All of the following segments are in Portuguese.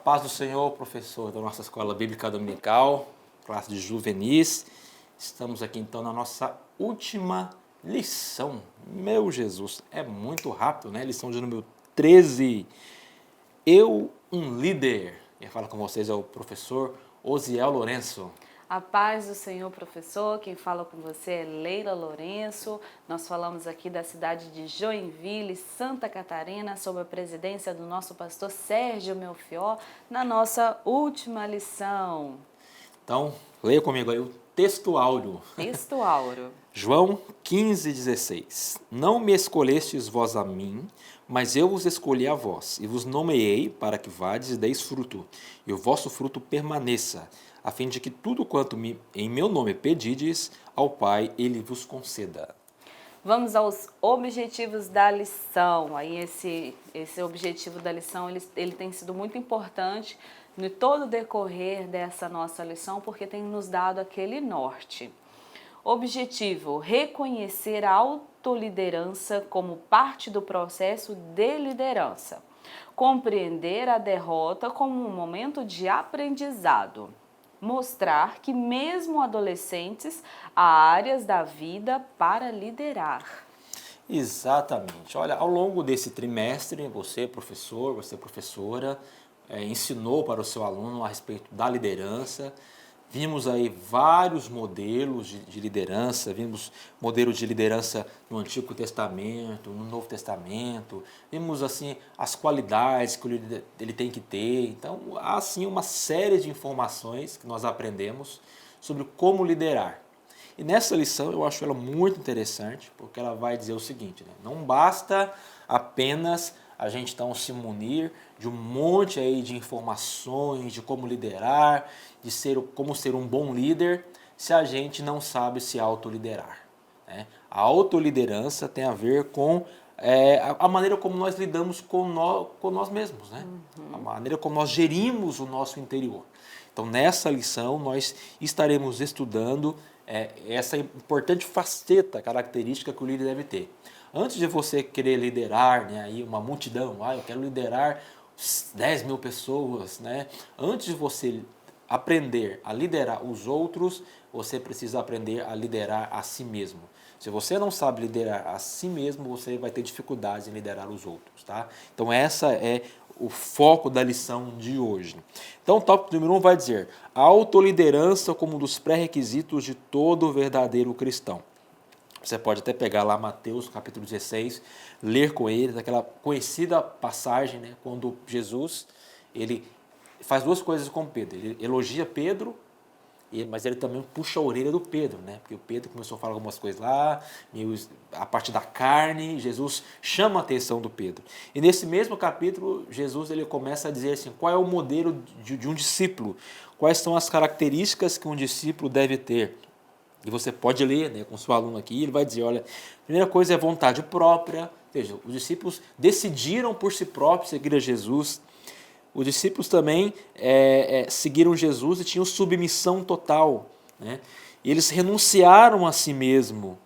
paz do Senhor, professor da nossa Escola Bíblica Dominical, classe de juvenis. Estamos aqui então na nossa última lição. Meu Jesus, é muito rápido, né? Lição de número 13. Eu, um líder. Quem fala com vocês é o professor Osiel Lourenço. A paz do Senhor, professor. Quem fala com você é Leila Lourenço. Nós falamos aqui da cidade de Joinville, Santa Catarina, sob a presidência do nosso pastor Sérgio Melfior, na nossa última lição. Então, leia comigo aí o texto áudio. Texto áureo. João 15,16. Não me escolhestes vós a mim, mas eu vos escolhi a vós, e vos nomeei para que vades e deis fruto, e o vosso fruto permaneça, a fim de que tudo quanto em meu nome pedides ao Pai, Ele vos conceda. Vamos aos objetivos da lição. Aí esse objetivo da lição, ele tem sido muito importante no todo o decorrer dessa nossa lição, porque tem nos dado aquele norte. Objetivo: reconhecer a autoliderança como parte do processo de liderança. Compreender a derrota como um momento de aprendizado. Mostrar que mesmo adolescentes há áreas da vida para liderar. Exatamente. Olha, ao longo desse trimestre, você, professor, você, professora, ensinou para o seu aluno a respeito da liderança. Vimos aí vários modelos de liderança, vimos modelos de liderança no Antigo Testamento, no Novo Testamento, vimos assim as qualidades que o líder ele tem que ter. Então, há assim uma série de informações que nós aprendemos sobre como liderar. E nessa lição eu acho ela muito interessante, porque ela vai dizer o seguinte, né? Não basta apenas a gente então se munir de um monte aí de informações de como liderar, como ser um bom líder, se a gente não sabe se autoliderar, né? A autoliderança tem a ver com a maneira como nós lidamos com nós mesmos, né? A maneira como nós gerimos o nosso interior. Então, nessa lição, nós estaremos estudando essa importante faceta, característica que o líder deve ter. Antes de você querer liderar, né, aí uma multidão, eu quero liderar 10 mil pessoas, né? Antes de você aprender a liderar os outros, você precisa aprender a liderar a si mesmo. Se você não sabe liderar a si mesmo, você vai ter dificuldades em liderar os outros, tá? Então essa é o foco da lição de hoje. Então o tópico número 1 vai dizer: a autoliderança como um dos pré-requisitos de todo verdadeiro cristão. Você pode até pegar lá Mateus capítulo 16, ler com eles aquela conhecida passagem, né, quando Jesus ele faz duas coisas com Pedro. Ele elogia Pedro, mas ele também puxa a orelha do Pedro, né? Porque o Pedro começou a falar algumas coisas lá, a partir da carne, Jesus chama a atenção do Pedro. E nesse mesmo capítulo, Jesus ele começa a dizer assim, qual é o modelo de um discípulo, quais são as características que um discípulo deve ter. E você pode ler, né, com seu aluno aqui, ele vai dizer, olha, a primeira coisa é vontade própria, veja, os discípulos decidiram por si próprios seguir a Jesus. Os discípulos também seguiram Jesus e tinham submissão total, né? E eles renunciaram a si mesmo.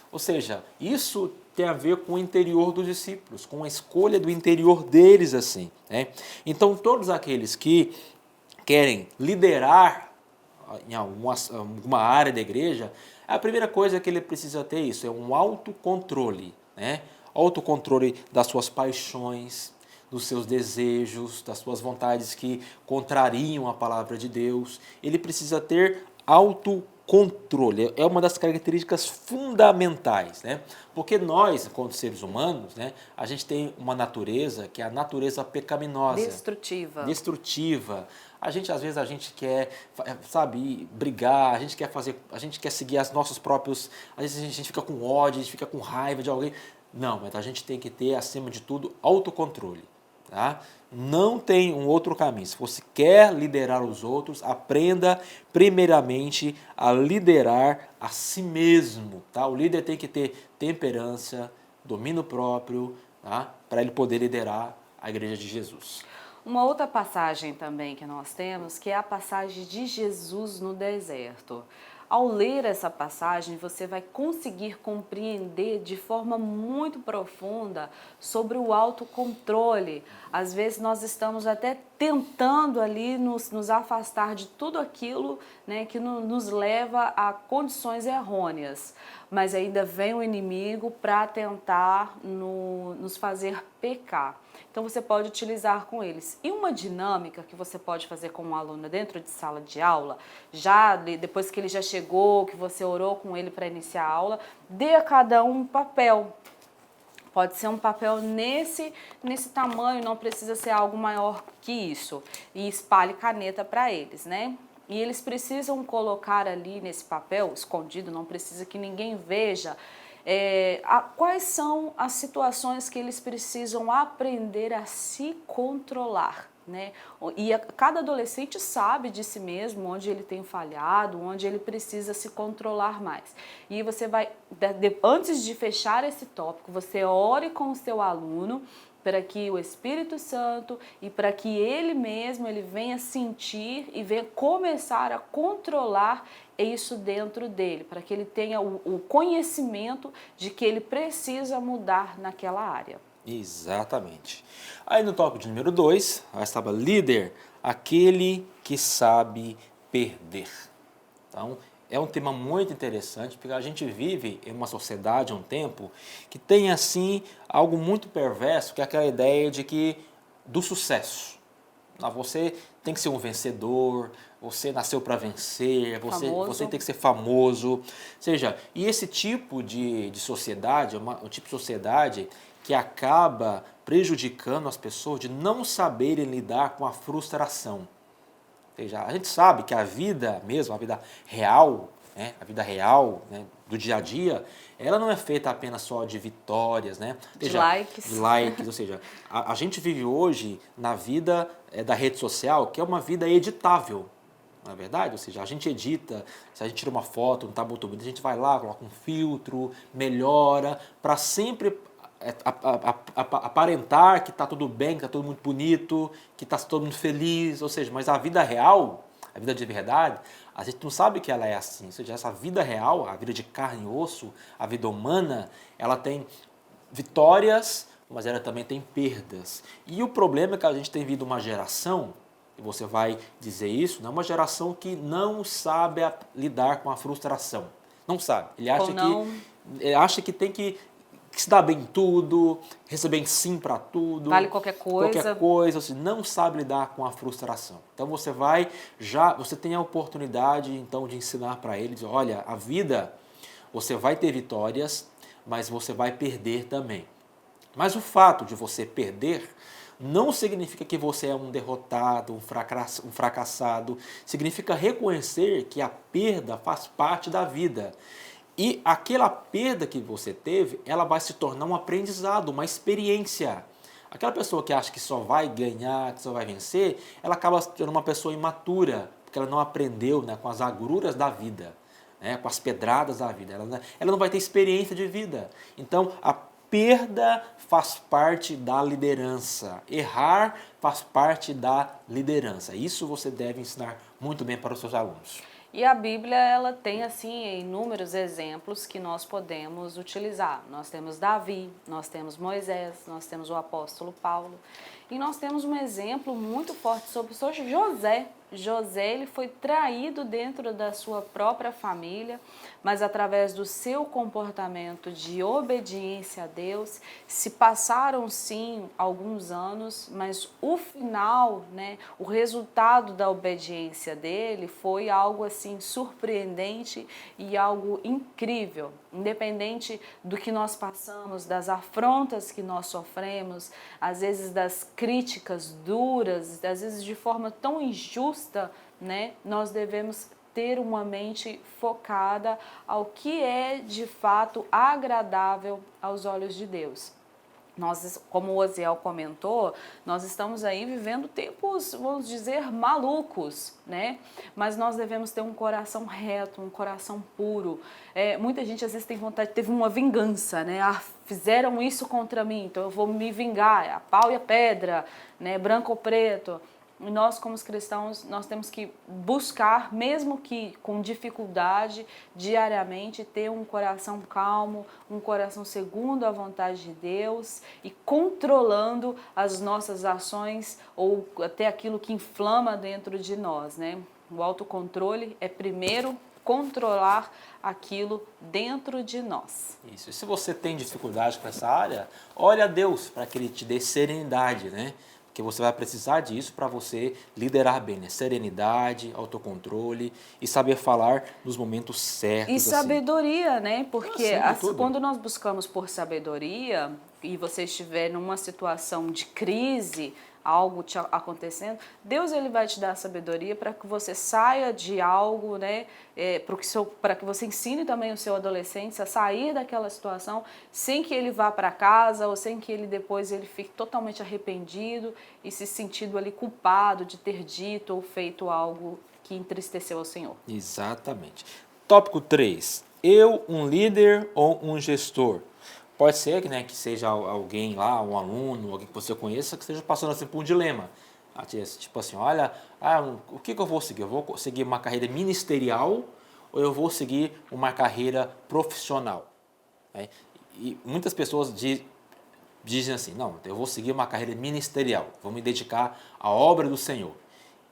Ou seja, isso tem a ver com o interior dos discípulos, com a escolha do interior deles, assim, né? Então, todos aqueles que querem liderar em alguma área da igreja, a primeira coisa que ele precisa ter isso é um autocontrole, né? Autocontrole das suas paixões, dos seus desejos, das suas vontades que contrariam a palavra de Deus. Ele precisa ter autocontrole. É uma das características fundamentais, né? Porque nós, enquanto seres humanos, né, a gente tem uma natureza que é a natureza pecaminosa. Destrutiva. Às vezes a gente quer, sabe, brigar, a gente quer seguir as nossos próprios, às vezes a gente fica com ódio, a gente fica com raiva de alguém. Não, mas a gente tem que ter, acima de tudo, autocontrole. Tá? Não tem um outro caminho. Se você quer liderar os outros, aprenda primeiramente a liderar a si mesmo. Tá? O líder tem que ter temperança, domínio próprio, tá? Para ele poder liderar a igreja de Jesus. Uma outra passagem também que nós temos, que é a passagem de Jesus no deserto. Ao ler essa passagem, você vai conseguir compreender de forma muito profunda sobre o autocontrole. Às vezes nós estamos até tentando ali nos afastar de tudo aquilo, né, que nos leva a condições errôneas. Mas ainda vem o inimigo para tentar nos fazer pecar. Então você pode utilizar com eles. E uma dinâmica que você pode fazer com um aluno dentro de sala de aula, já depois que ele já chegou, que você orou com ele para iniciar a aula, dê a cada um papel. Pode ser um papel nesse tamanho, não precisa ser algo maior que isso. E espalhe caneta para eles, né? E eles precisam colocar ali nesse papel, escondido, não precisa que ninguém veja, quais são as situações que eles precisam aprender a se controlar. Né? E cada adolescente sabe de si mesmo, onde ele tem falhado, onde ele precisa se controlar mais. E você vai, antes de fechar esse tópico, você ore com o seu aluno para que o Espírito Santo e para que ele mesmo ele venha sentir e venha começar a controlar isso dentro dele, para que ele tenha o conhecimento de que ele precisa mudar naquela área. Exatamente. Aí no tópico de número 2, estava líder, aquele que sabe perder. Então, é um tema muito interessante, porque a gente vive em uma sociedade há um tempo que tem, assim, algo muito perverso, que é aquela ideia de que do sucesso. Você tem que ser um vencedor, você nasceu para vencer, você tem que ser famoso. Ou seja, e esse tipo de sociedade, um tipo de sociedade que acaba prejudicando as pessoas de não saberem lidar com a frustração. Ou seja, a gente sabe que a vida mesmo, a vida real, né, do dia a dia, ela não é feita apenas só de vitórias, né? De likes. De likes, ou seja, a gente vive hoje na vida da rede social, que é uma vida editável. Não é verdade? Ou seja, a gente edita, se a gente tira uma foto, não está muito bonito, a gente vai lá, coloca um filtro, melhora, para sempre aparentar que está tudo bem, que está tudo muito bonito, que está todo mundo feliz, ou seja, mas a vida real, a vida de verdade, a gente não sabe que ela é assim, ou seja, essa vida real, a vida de carne e osso, a vida humana, ela tem vitórias, mas ela também tem perdas. E o problema é que a gente tem vindo uma geração, e você vai dizer isso, né, uma geração que não sabe lidar com a frustração, não sabe, ele acha que tem que se dá bem em tudo, receber sim para tudo. Vale qualquer coisa. Qualquer coisa, você não sabe lidar com a frustração. Então você tem a oportunidade então de ensinar para eles, olha, a vida, você vai ter vitórias, mas você vai perder também. Mas o fato de você perder não significa que você é um derrotado, um fracassado. Significa reconhecer que a perda faz parte da vida. E aquela perda que você teve, ela vai se tornar um aprendizado, uma experiência. Aquela pessoa que acha que só vai ganhar, que só vai vencer, ela acaba sendo uma pessoa imatura, porque ela não aprendeu, né, com as agruras da vida, né, com as pedradas da vida. Ela não vai ter experiência de vida. Então, a perda faz parte da liderança. Errar faz parte da liderança. Isso você deve ensinar muito bem para os seus alunos. E a Bíblia, ela tem, assim, inúmeros exemplos que nós podemos utilizar. Nós temos Davi, nós temos Moisés, nós temos o apóstolo Paulo. E nós temos um exemplo muito forte sobre José. José, ele foi traído dentro da sua própria família, mas através do seu comportamento de obediência a Deus, se passaram sim alguns anos, mas o final, né, o resultado da obediência dele foi algo assim surpreendente e algo incrível. Independente do que nós passamos, das afrontas que nós sofremos, às vezes das críticas duras, às vezes de forma tão injusta, né? Nós devemos ter uma mente focada ao que é de fato agradável aos olhos de Deus. Nós, como o Osiel comentou, nós estamos aí vivendo tempos, vamos dizer, malucos, né? Mas nós devemos ter um coração reto, um coração puro. Muita gente às vezes tem vontade, teve uma vingança, né? Fizeram isso contra mim, então eu vou me vingar, a pau e a pedra, né? Branco ou preto. E nós, como os cristãos, nós temos que buscar, mesmo que com dificuldade, diariamente, ter um coração calmo, um coração segundo a vontade de Deus e controlando as nossas ações ou até aquilo que inflama dentro de nós, né? O autocontrole é primeiro controlar aquilo dentro de nós. Isso. E se você tem dificuldade com essa área, olhe a Deus para que Ele te dê serenidade, né? Porque você vai precisar disso para você liderar bem, né? Serenidade, autocontrole e saber falar nos momentos certos. E sabedoria, né? Porque tudo. quando nós buscamos por sabedoria e você estiver numa situação de crise, algo te acontecendo, Deus ele vai te dar sabedoria para que você saia de algo, né? Para que você ensine também o seu adolescente a sair daquela situação sem que ele vá para casa ou sem que ele depois ele fique totalmente arrependido e se sentindo ali culpado de ter dito ou feito algo que entristeceu ao Senhor. Exatamente. Tópico 3. Eu, um líder ou um gestor? Pode ser, né, que seja alguém lá, um aluno, alguém que você conheça, que esteja passando assim, por um dilema. Tipo assim, olha, o que eu vou seguir? Eu vou seguir uma carreira ministerial ou eu vou seguir uma carreira profissional? E muitas pessoas dizem assim, não, eu vou seguir uma carreira ministerial, vou me dedicar à obra do Senhor.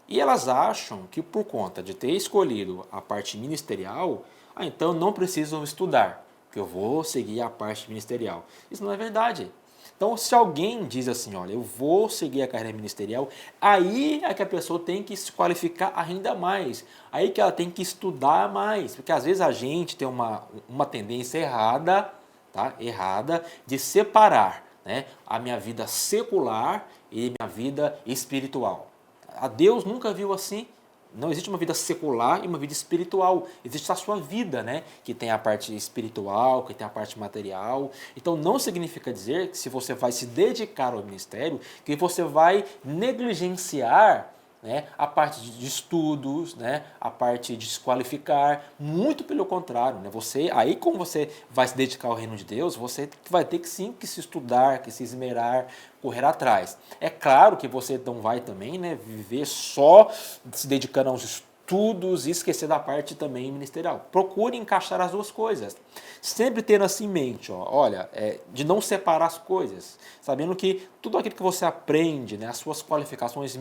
E elas acham que por conta de ter escolhido a parte ministerial, então não precisam estudar, porque eu vou seguir a parte ministerial. Isso não é verdade. Então, se alguém diz assim, olha, eu vou seguir a carreira ministerial, aí é que a pessoa tem que se qualificar ainda mais. Aí que ela tem que estudar mais. Porque às vezes a gente tem uma tendência errada, tá? Errada, de separar, né, a minha vida secular e minha vida espiritual. A Deus nunca viu assim. Não existe uma vida secular e uma vida espiritual. Existe a sua vida, né? Que tem a parte espiritual, que tem a parte material. Então não significa dizer que se você vai se dedicar ao ministério, que você vai negligenciar, né, a parte de estudos, né, a parte de se qualificar. Muito pelo contrário, né? Aí como você vai se dedicar ao reino de Deus, você vai ter que sim que se estudar, que se esmerar, correr atrás. É claro que você não vai também, né, viver só se dedicando aos estudos e esquecer da parte também ministerial. Procure encaixar as duas coisas. Sempre tendo assim em mente, olha, de não separar as coisas, sabendo que tudo aquilo que você aprende, né, as suas qualificações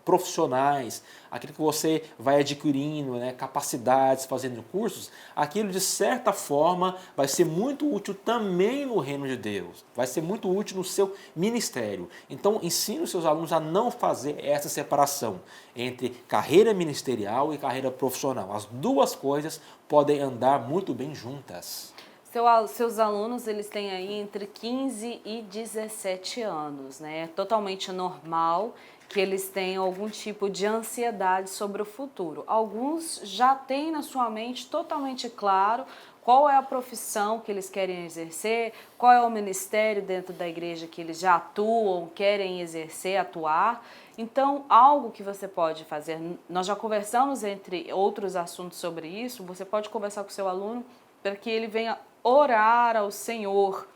profissionais, aquilo que você vai adquirindo, né, capacidades, fazendo cursos, aquilo de certa forma vai ser muito útil também no reino de Deus, vai ser muito útil no seu ministério. Então ensine os seus alunos a não fazer essa separação entre carreira ministerial e carreira profissional. As duas coisas podem andar muito bem juntas. Seus alunos, eles têm aí entre 15 e 17 anos, né? É totalmente normal que eles tenham algum tipo de ansiedade sobre o futuro. Alguns já têm na sua mente totalmente claro qual é a profissão que eles querem exercer, qual é o ministério dentro da igreja que eles já atuam, querem exercer, atuar. Então, algo que você pode fazer, nós já conversamos entre outros assuntos sobre isso, você pode conversar com o seu aluno para que ele venha orar ao Senhor.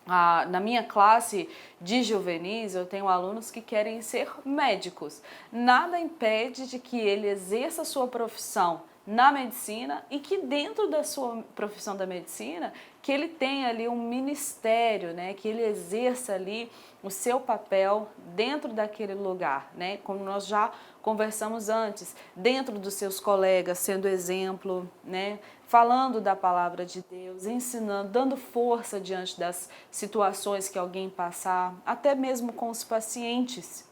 Na minha classe de juvenis, eu tenho alunos que querem ser médicos. Nada impede de que ele exerça a sua profissão na medicina e que dentro da sua profissão da medicina, que ele tenha ali um ministério, né? Que ele exerça ali o seu papel dentro daquele lugar, né? Como nós já conversamos antes, dentro dos seus colegas, sendo exemplo, né? Falando da palavra de Deus, ensinando, dando força diante das situações que alguém passar, até mesmo com os pacientes.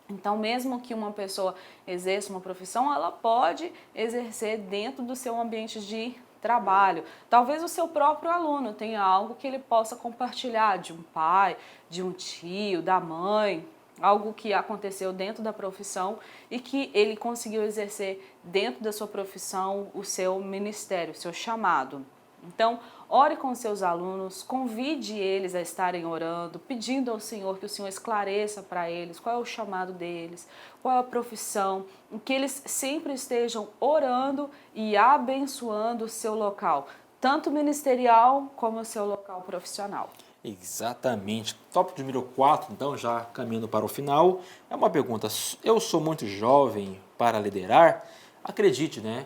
Então, mesmo que uma pessoa exerça uma profissão, ela pode exercer dentro do seu ambiente de trabalho. Talvez o seu próprio aluno tenha algo que ele possa compartilhar de um pai, de um tio, da mãe, algo que aconteceu dentro da profissão e que ele conseguiu exercer dentro da sua profissão o seu ministério, o seu chamado. Então, ore com seus alunos, convide eles a estarem orando, pedindo ao Senhor que o Senhor esclareça para eles qual é o chamado deles, qual é a profissão, que eles sempre estejam orando e abençoando o seu local, tanto ministerial como o seu local profissional. Exatamente. Tópico número 4, então, já caminhando para o final, é uma pergunta. Eu sou muito jovem para liderar? Acredite, né?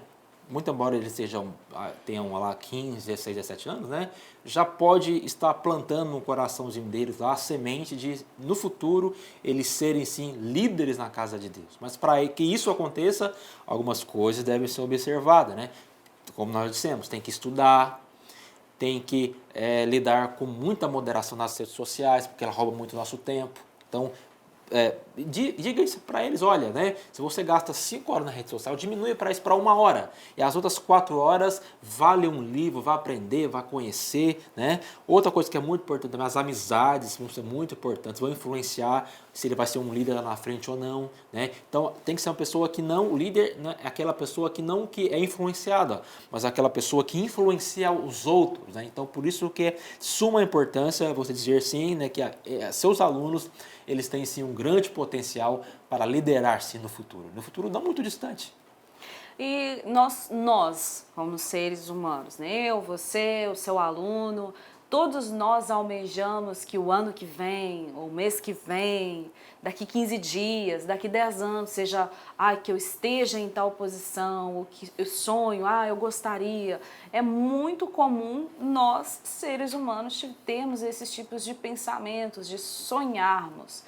Muito embora eles tenham lá 15, 16, 17 anos, né? Já pode estar plantando no coraçãozinho deles lá a semente de, no futuro, eles serem, sim, líderes na casa de Deus. Mas para que isso aconteça, algumas coisas devem ser observadas, né? Como nós dissemos, tem que estudar, tem que lidar com muita moderação nas redes sociais, porque ela rouba muito nosso tempo. Então, diga isso para eles, olha, né, se você gasta 5 horas na rede social, diminui para isso para 1 hora. E as outras 4 horas, vá ler um livro, vá aprender, vá conhecer. Né? Outra coisa que é muito importante também, as amizades vão ser muito importantes, vão influenciar se ele vai ser um líder lá na frente ou não. Né? Então tem que ser uma pessoa que não, o líder é aquela pessoa que é influenciada, mas aquela pessoa que influencia os outros. Né? Então por isso que é suma importância você dizer sim, né, que seus alunos eles têm sim um grande potencial para liderar sim no futuro não muito distante. E nós como seres humanos, né? Eu, você, o seu aluno, todos nós almejamos que o ano que vem, o mês que vem, daqui 15 dias, daqui 10 anos, seja que eu esteja em tal posição, o que eu sonho, eu gostaria. É muito comum nós, seres humanos, termos esses tipos de pensamentos, de sonharmos.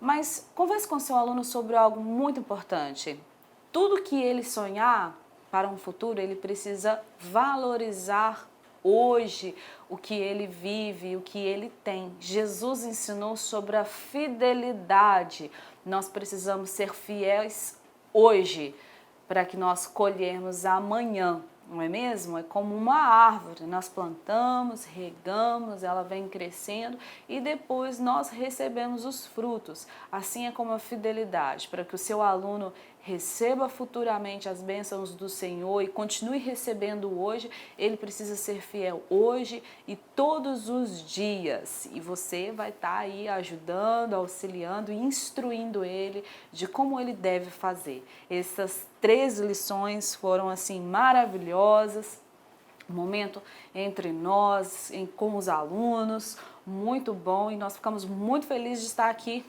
Mas converse com seu aluno sobre algo muito importante. Tudo que ele sonhar para um futuro, ele precisa valorizar hoje o que ele vive, o que ele tem. Jesus ensinou sobre a fidelidade. Nós precisamos ser fiéis hoje para que nós colhermos amanhã. Não é mesmo? É como uma árvore, nós plantamos, regamos, ela vem crescendo e depois nós recebemos os frutos. Assim é como a fidelidade, para que o seu aluno receba futuramente as bênçãos do Senhor e continue recebendo hoje, ele precisa ser fiel hoje e todos os dias. E você vai estar aí ajudando, auxiliando e instruindo ele de como ele deve fazer. Essas 3 lições foram assim maravilhosas. Um momento entre nós, com os alunos, muito bom, e nós ficamos muito felizes de estar aqui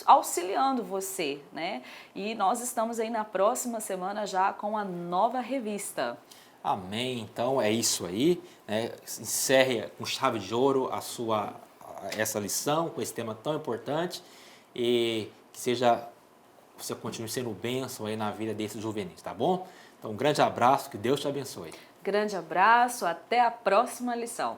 auxiliando você, né? E nós estamos aí na próxima semana já com a nova revista. Amém. Então é isso aí. Né? Encerre com chave de ouro essa lição, com esse tema tão importante, e que você continue sendo bênção aí na vida desses juvenis, tá bom? Então um grande abraço, que Deus te abençoe. Grande abraço, até a próxima lição.